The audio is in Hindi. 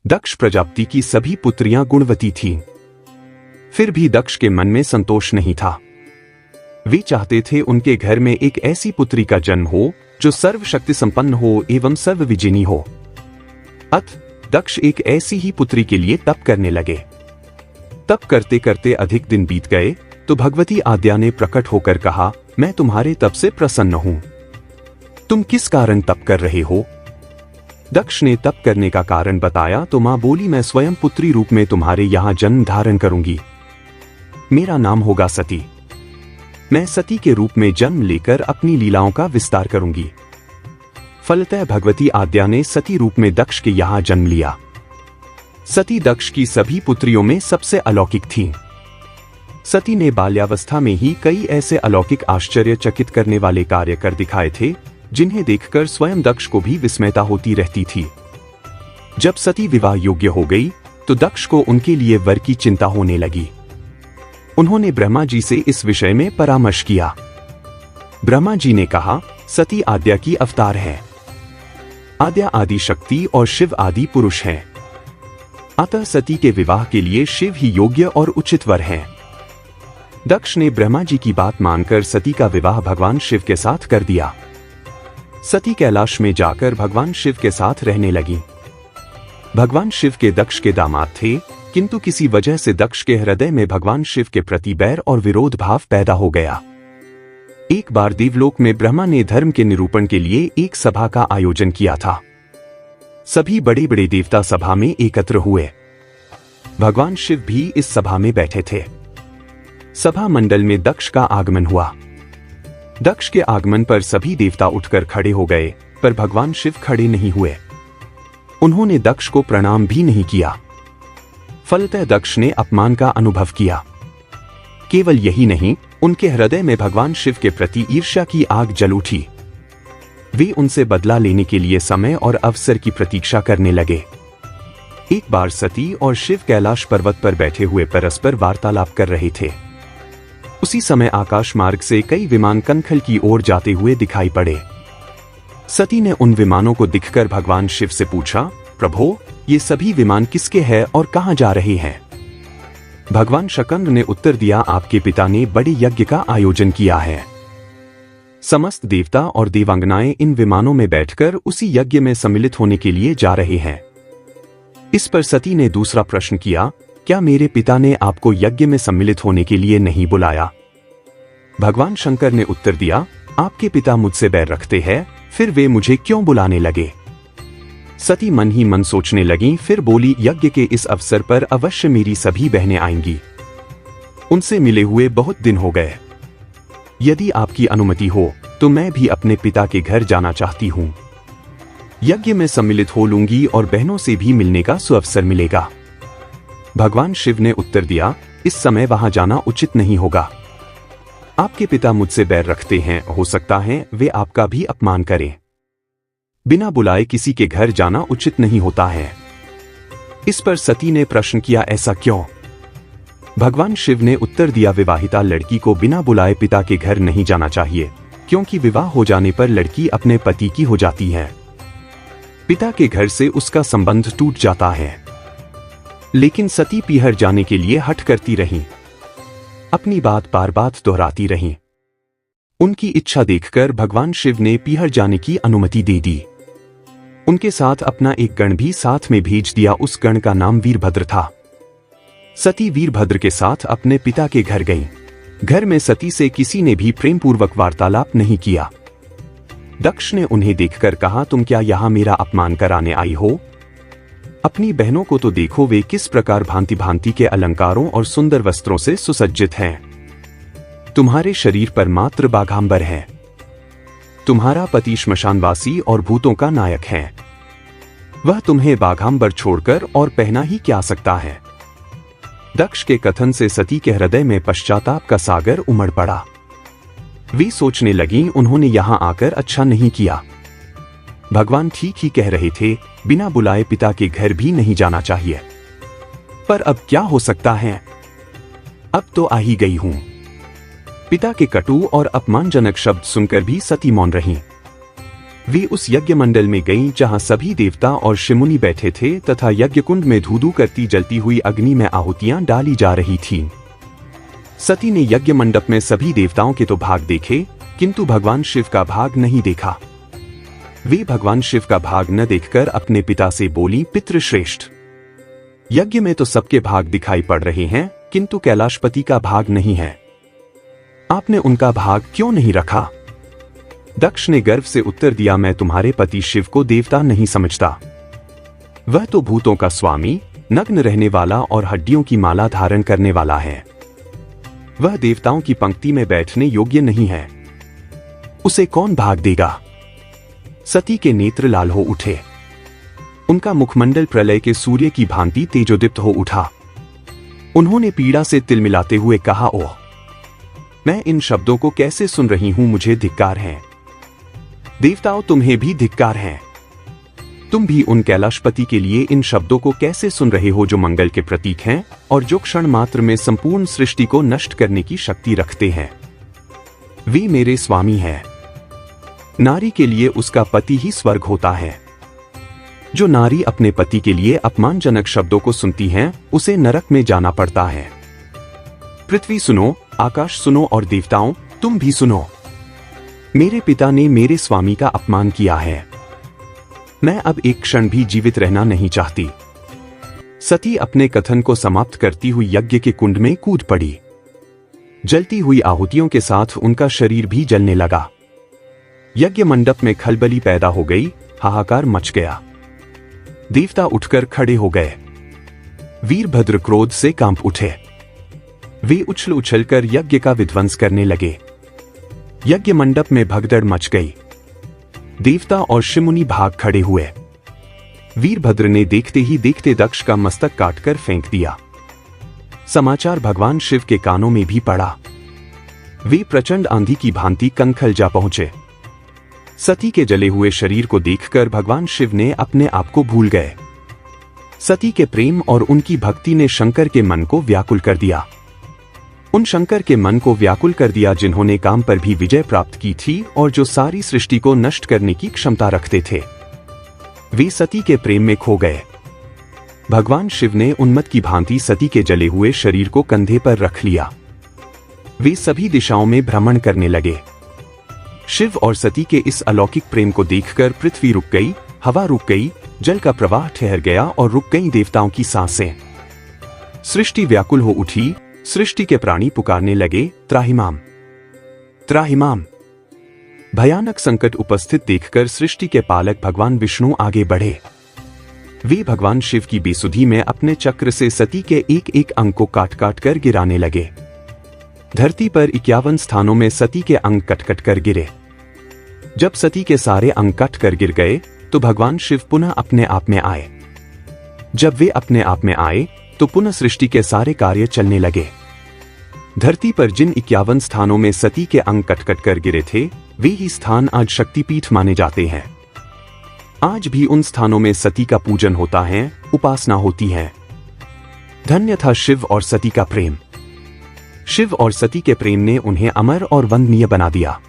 दक्ष प्रजापति की सभी पुत्रियां गुणवती थीं। फिर भी दक्ष के मन में संतोष नहीं था। वे चाहते थे उनके घर में एक ऐसी पुत्री का जन्म हो जो सर्वशक्ति संपन्न हो एवं सर्वविजिनी हो। अतः दक्ष एक ऐसी ही पुत्री के लिए तप करने लगे। तप करते करते अधिक दिन बीत गए तो भगवती आद्या ने प्रकट होकर कहा, मैं तुम्हारे तप से प्रसन्न हूं। तुम किस कारण तप कर रहे हो? दक्ष ने तप करने का कारण बताया तो मां बोली, मैं स्वयं पुत्री रूप में तुम्हारे यहां जन्म धारण करूंगी। मेरा नाम होगा सती। मैं सती के रूप में जन्म लेकर अपनी लीलाओं का विस्तार करूंगी। फलतः भगवती आद्या ने सती रूप में दक्ष के यहां जन्म लिया। सती दक्ष की सभी पुत्रियों में सबसे अलौकिक थीं। सती ने बाल्यावस्था में ही कई ऐसे अलौकिक आश्चर्यचकित करने वाले कार्य कर दिखाए थे जिन्हें देखकर स्वयं दक्ष को भी विस्मयता होती रहती थी। जब सती विवाह योग्य हो गई तो दक्ष को उनके लिए वर की चिंता होने लगी। उन्होंने ब्रह्मा जी से इस विषय में परामर्श किया। ब्रह्मा जी ने कहा, सती आद्या की अवतार है। आद्या आदि शक्ति और शिव आदि पुरुष हैं। अतः सती के विवाह के लिए शिव ही योग्य और उचित वर हैं। दक्ष ने ब्रह्मा जी की बात मानकर सती का विवाह भगवान शिव के साथ कर दिया। सती कैलाश में जाकर भगवान शिव के साथ रहने लगी। भगवान शिव के दक्ष के दामाद थे, किंतु किसी वजह से दक्ष के हृदय में भगवान शिव के प्रति बैर और विरोध भाव पैदा हो गया। एक बार देवलोक में ब्रह्मा ने धर्म के निरूपण के लिए एक सभा का आयोजन किया था। सभी बड़े बड़े देवता सभा में एकत्र हुए। भगवान शिव भी इस सभा में बैठे थे। सभा मंडल में दक्ष का आगमन हुआ। दक्ष के आगमन पर सभी देवता उठकर खड़े हो गए, पर भगवान शिव खड़े नहीं हुए। उन्होंने दक्ष को प्रणाम भी नहीं किया। फलतः दक्ष ने अपमान का अनुभव किया। केवल यही नहीं, उनके हृदय में भगवान शिव के प्रति ईर्ष्या की आग जल उठी। वे उनसे बदला लेने के लिए समय और अवसर की प्रतीक्षा करने लगे। एक बार सती और शिव कैलाश पर्वत पर बैठे हुए परस्पर वार्तालाप कर रहे थे। उसी समय आकाश मार्ग से कई विमान कनखल की ओर जाते हुए दिखाई पड़े। सती ने उन विमानों को दिखकर भगवान शिव से पूछा, प्रभो, ये सभी विमान किसके हैं और कहां जा रहे हैं? भगवान शकंद ने उत्तर दिया, आपके पिता ने बड़े यज्ञ का आयोजन किया है। समस्त देवता और देवांगनाएं इन विमानों में बैठकर उसी यज्ञ में सम्मिलित होने के लिए जा रहे हैं। इस पर सती ने दूसरा प्रश्न किया, क्या मेरे पिता ने आपको यज्ञ में सम्मिलित होने के लिए नहीं बुलाया? भगवान शंकर ने उत्तर दिया, आपके पिता मुझसे बैर रखते हैं, फिर वे मुझे क्यों बुलाने लगे? सती मन ही मन सोचने लगी, फिर बोली, यज्ञ के इस अवसर पर अवश्य मेरी सभी बहनें आएंगी। उनसे मिले हुए बहुत दिन हो गए। यदि आपकी अनुमति हो तो मैं भी अपने पिता के घर जाना चाहती हूं। यज्ञ में सम्मिलित हो लूंगी और बहनों से भी मिलने का सुअवसर मिलेगा। भगवान शिव ने उत्तर दिया, इस समय वहां जाना उचित नहीं होगा। आपके पिता मुझसे बैर रखते हैं, हो सकता है वे आपका भी अपमान करें। बिना बुलाए किसी के घर जाना उचित नहीं होता है। इस पर सती ने प्रश्न किया, ऐसा क्यों? भगवान शिव ने उत्तर दिया, विवाहिता लड़की को बिना बुलाए पिता के घर नहीं जाना चाहिए, क्योंकि विवाह हो जाने पर लड़की अपने पति की हो जाती है। पिता के घर से उसका संबंध टूट जाता है। लेकिन सती पीहर जाने के लिए हठ करती रहीं। अपनी बात बार बार दोहराती रहीं। उनकी इच्छा देखकर भगवान शिव ने पीहर जाने की अनुमति दे दी। उनके साथ अपना एक गण भी साथ में भेज दिया। उस गण का नाम वीरभद्र था। सती वीरभद्र के साथ अपने पिता के घर गईं। घर में सती से किसी ने भी प्रेमपूर्वक वार्तालाप नहीं किया। दक्ष ने उन्हें देखकर कहा, तुम क्या यहां मेरा अपमान कराने आई हो? अपनी बहनों को तो देखो, वे किस प्रकार भांति भांति के अलंकारों और सुंदर वस्त्रों से सुसज्जित हैं। तुम्हारे शरीर पर मात्र बाघांबर है। तुम्हारा पति श्मशानवासी और भूतों का नायक है। वह तुम्हें बाघांबर छोड़कर और पहना ही क्या सकता है? दक्ष के कथन से सती के हृदय में पश्चाताप का सागर उमड़ पड़ा। वे सोचने लगीं, उन्होंने यहां आकर अच्छा नहीं किया। भगवान ठीक ही कह रहे थे, बिना बुलाए पिता के घर भी नहीं जाना चाहिए। पर अब क्या हो सकता है? अब तो आ ही गई हूं। पिता के कटु और अपमानजनक शब्द सुनकर भी सती मौन रहीं। वे उस यज्ञ मंडल में गईं जहां सभी देवता और शिमुनि बैठे थे तथा यज्ञ कुंड में धू धू करती जलती हुई अग्नि में आहुतियां डाली जा रही थीं। सती ने यज्ञ मंडप में सभी देवताओं के तो भाग देखे, किंतु भगवान शिव का भाग नहीं देखा। वे भगवान शिव का भाग न देखकर अपने पिता से बोली, पितृश्रेष्ठ, यज्ञ में तो सबके भाग दिखाई पड़ रहे हैं, किंतु कैलाशपति का भाग नहीं है। आपने उनका भाग क्यों नहीं रखा? दक्ष ने गर्व से उत्तर दिया, मैं तुम्हारे पति शिव को देवता नहीं समझता। वह तो भूतों का स्वामी, नग्न रहने वाला और हड्डियों की माला धारण करने वाला है। वह देवताओं की पंक्ति में बैठने योग्य नहीं है। उसे कौन भाग देगा? सती के नेत्र लाल हो उठे। उनका मुखमंडल प्रलय के सूर्य की भांति तेजोदीप्त हो उठा। उन्होंने पीड़ा से तिलमिलाते हुए कहा, ओह, मैं इन शब्दों को कैसे सुन रही हूं, मुझे धिक्कार है। देवताओं, तुम्हें भी धिक्कार है। तुम भी उन कैलाशपति के लिए इन शब्दों को कैसे सुन रहे हो जो मंगल के प्रतीक हैं और जो क्षण मात्र में संपूर्ण सृष्टि को नष्ट करने की शक्ति रखते हैं। वे मेरे स्वामी हैं। नारी के लिए उसका पति ही स्वर्ग होता है। जो नारी अपने पति के लिए अपमानजनक शब्दों को सुनती हैं, उसे नरक में जाना पड़ता है। पृथ्वी सुनो, आकाश सुनो और देवताओं, तुम भी सुनो। मेरे पिता ने मेरे स्वामी का अपमान किया है। मैं अब एक क्षण भी जीवित रहना नहीं चाहती। सती अपने कथन को समाप्त करती हुई यज्ञ के कुंड में कूद पड़ी। जलती हुई आहुतियों के साथ उनका शरीर भी जलने लगा। यज्ञ मंडप में खलबली पैदा हो गई, हाहाकार मच गया। देवता उठकर खड़े हो गए। वीरभद्र क्रोध से कांप उठे। वे उछल उछलकर यज्ञ का विध्वंस करने लगे। यज्ञ मंडप में भगदड़ मच गई। देवता और शिमुनि भाग खड़े हुए। वीरभद्र ने देखते ही देखते दक्ष का मस्तक काटकर फेंक दिया। समाचार भगवान शिव के कानों में भी पड़ा। वे प्रचंड आंधी की भांति कंखल जा पहुंचे। सती के जले हुए शरीर को देखकर भगवान शिव ने अपने आप को भूल गए। सती के प्रेम और उनकी भक्ति ने शंकर के मन को व्याकुल कर दिया। उन शंकर के मन को व्याकुल कर दिया जिन्होंने काम पर भी विजय प्राप्त की थी और जो सारी सृष्टि को नष्ट करने की क्षमता रखते थे। वे सती के प्रेम में खो गए। भगवान शिव ने उन्मत्त की भांति सती के जले हुए शरीर को कंधे पर रख लिया। वे सभी दिशाओं में भ्रमण करने लगे। शिव और सती के इस अलौकिक प्रेम को देखकर पृथ्वी रुक गई, हवा रुक गई, जल का प्रवाह ठहर गया और रुक गई देवताओं की सांसें। सृष्टि व्याकुल हो उठी। सृष्टि के प्राणी पुकारने लगे, त्राहिमाम, त्राहिमाम। भयानक संकट उपस्थित देखकर सृष्टि के पालक भगवान विष्णु आगे बढ़े। वे भगवान शिव की बेसुधी में अपने चक्र से सती के एक एक अंग को काट काट कर गिराने लगे। धरती पर 51 स्थानों में सती के अंग कट कट कर गिरे। जब सती के सारे अंग कट कर गिर गए तो भगवान शिव पुनः अपने आप में आए। जब वे अपने आप में आए तो पुनः सृष्टि के सारे कार्य चलने लगे। धरती पर जिन 51 स्थानों में सती के अंग कट कट कर गिरे थे, वे ही स्थान आज शक्तिपीठ माने जाते हैं। आज भी उन स्थानों में सती का पूजन होता है, उपासना होती है। धन्य था शिव और सती का प्रेम। शिव और सती के प्रेम ने उन्हें अमर और वंदनीय बना दिया।